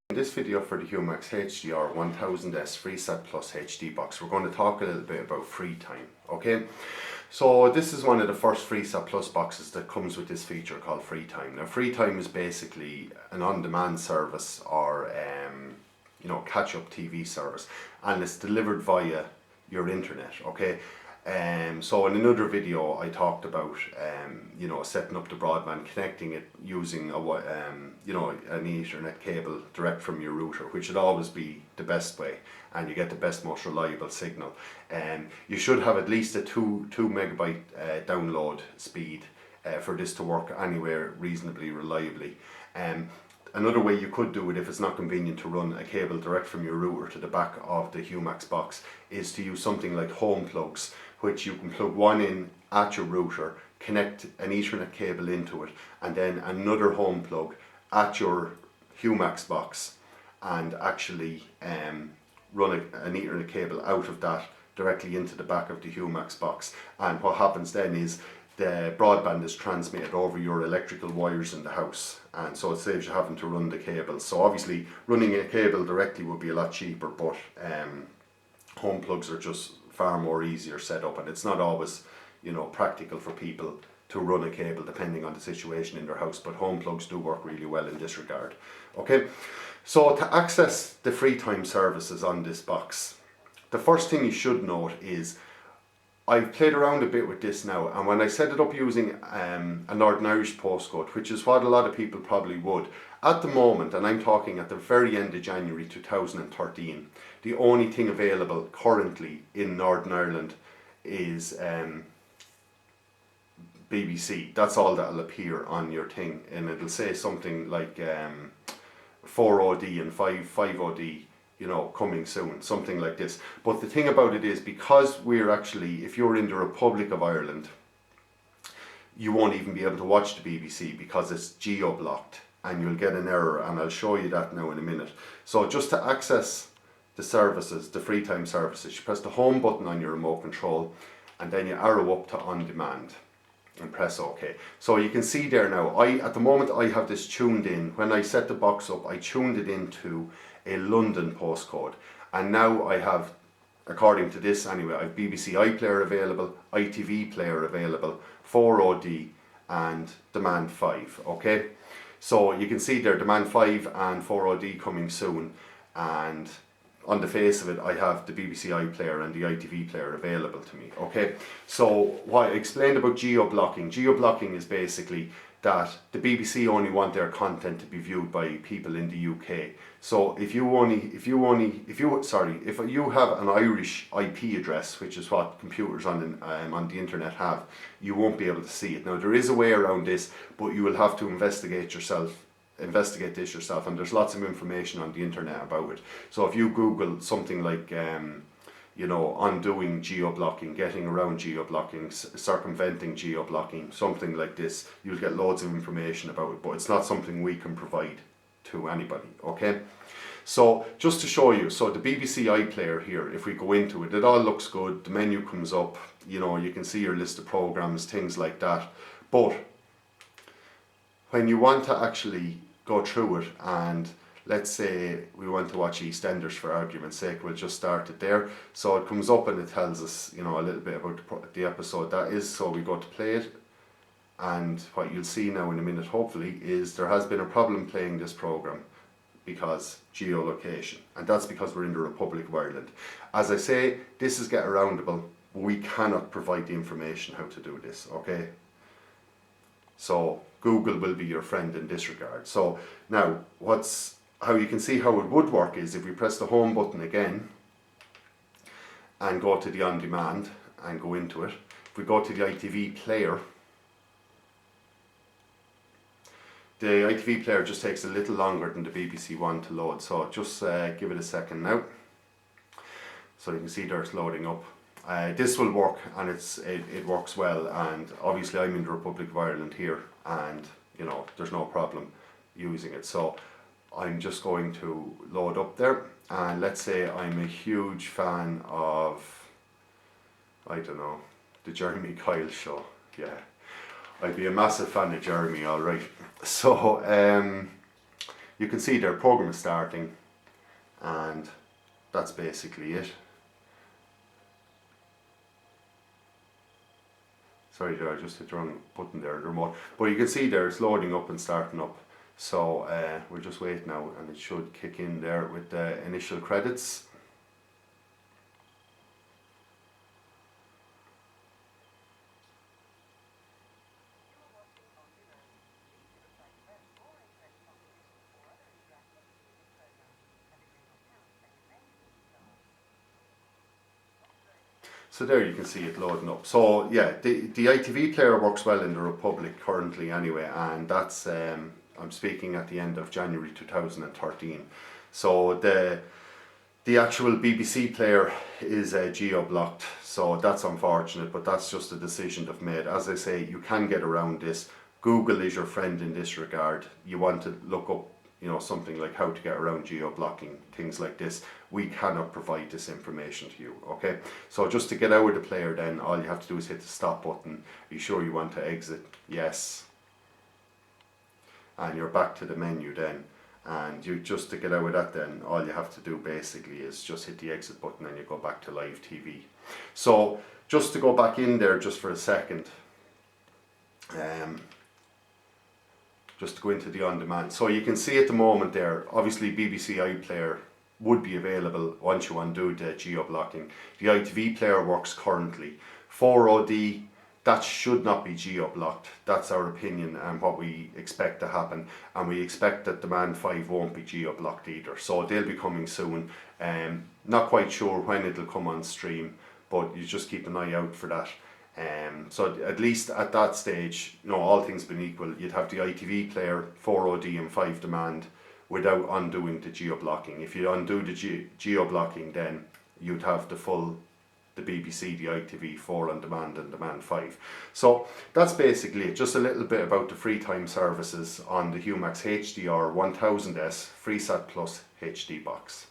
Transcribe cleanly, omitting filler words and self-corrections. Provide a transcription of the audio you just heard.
In this video for the Humax HDR 1000S Freesat Plus HD box, we're going to talk a little bit about Freetime. Okay, so this is one of the first Freesat Plus boxes that comes with this feature called Freetime. Now, Freetime is basically an on-demand service or catch-up TV service, and it's delivered via your internet. Okay. So in another video I talked about setting up the broadband, connecting it using an Ethernet cable direct from your router, which should always be the best way, and you get the best, most reliable signal. You should have at least a 2 megabyte download speed for this to work anywhere reasonably reliably. Another way you could do it, if it's not convenient to run a cable direct from your router to the back of the Humax box, is to use something like home plugs, which you can plug one in at your router, connect an Ethernet cable into it, and then another home plug at your Humax box, and actually run an Ethernet cable out of that directly into the back of the Humax box. And what happens then is the broadband is transmitted over your electrical wires in the house, and so it saves you having to run the cables. So obviously running a cable directly would be a lot cheaper, but home plugs are just far more easier set up, and it's not always practical for people to run a cable depending on the situation in their house, but home plugs do work really well in this regard. Okay, so to access the Freetime services on this box, the first thing you should note is I've played around a bit with this now, and when I set it up using a Northern Irish postcode, which is what a lot of people probably would, at the moment, and I'm talking at the very end of January 2013, the only thing available currently in Northern Ireland is BBC. That's all that'll appear on your thing, and it'll say something like 4OD and 5OD, coming soon, something like this. But the thing about it is, because we're actually, if you're in the Republic of Ireland, you won't even be able to watch the BBC because it's geo-blocked, and you'll get an error, and I'll show you that now in a minute. So just to access the services, the Freetime services, you press the home button on your remote control, and then you arrow up to on demand and press OK. So you can see there now, at the moment I have this tuned in. When I set the box up, I tuned it into a London postcode, and now I have, according to this anyway, I have BBC Iplayer available, ITV player available, 4OD and Demand 5. Okay, so you can see there Demand 5 and 4OD coming soon, and on the face of it I have the BBC iPlayer and the ITV player available to me. Okay, so what I explained about geo-blocking is basically that the BBC only want their content to be viewed by people in the UK. So if you have an Irish IP address, which is what computers on the internet have, you won't be able to see it. Now, there is a way around this, but you will have to investigate this yourself, and there's lots of information on the internet about it. So if you Google something like undoing geo-blocking, getting around geo-blocking, circumventing geo-blocking, something like this, you'll get loads of information about it, but it's not something we can provide to anybody. Okay, so just to show you, so the BBC iPlayer here, if we go into it, it all looks good, the menu comes up, you can see your list of programs, things like that. But when you want to actually go through it, and let's say we want to watch EastEnders for argument's sake, we'll just start it there. So it comes up and it tells us, a little bit about the episode that is. So we go to play it, and what you'll see now in a minute, hopefully, is there has been a problem playing this program because geolocation, and that's because we're in the Republic of Ireland. As I say, this is get-aroundable, but we cannot provide the information how to do this. Okay, so Google will be your friend in this regard. So now, how you can see how it would work is if we press the home button again and go to the on demand and go into it. If we go to the ITV player, the ITV player just takes a little longer than the BBC one to load, so just give it a second now. So you can see there it's loading up. This will work, and it works well, and obviously I'm in the Republic of Ireland here, and there's no problem using it. So I'm just going to load up there, and let's say I'm a huge fan of, I don't know, the Jeremy Kyle show. Yeah, I'd be a massive fan of Jeremy, alright. So you can see their program is starting, and that's basically it. Sorry there, I just hit the wrong button there, the remote. But you can see there it's loading up and starting up. So we'll just wait now, and it should kick in there with the initial credits. So there you can see it loading up. So yeah, the ITV player works well in the Republic currently anyway, and that's I'm speaking at the end of January 2013. So the actual BBC player is geo-blocked, so that's unfortunate, but that's just a decision they've made. As I say, you can get around this. Google is your friend in this regard. You want to look up, you know, something like how to get around geo-blocking, things like this. We cannot provide this information to you, okay? So just to get out of the player then, all you have to do is hit the stop button. Are you sure you want to exit? Yes. And you're back to the menu then. And you just to get out of that then, all you have to do basically is just hit the exit button and you go back to live TV. So just to go back in there just for a second, just to go into the on-demand. So you can see at the moment there, obviously BBC iPlayer would be available once you undo the geo-blocking. The ITV player works currently. 4OD, that should not be geo-blocked. That's our opinion and what we expect to happen. And we expect that Demand 5 won't be geo-blocked either. So they'll be coming soon. Not quite sure when it'll come on stream, but you just keep an eye out for that. So at least at that stage, you know, all things being equal, you'd have the ITV player, 4OD and 5 Demand without undoing the geo-blocking. If you undo the geo-blocking, then you'd have the BBC, the ITV, 4 on Demand and Demand 5. So that's basically it. Just a little bit about the Freetime services on the Humax HDR 1000S Freesat Plus HD box.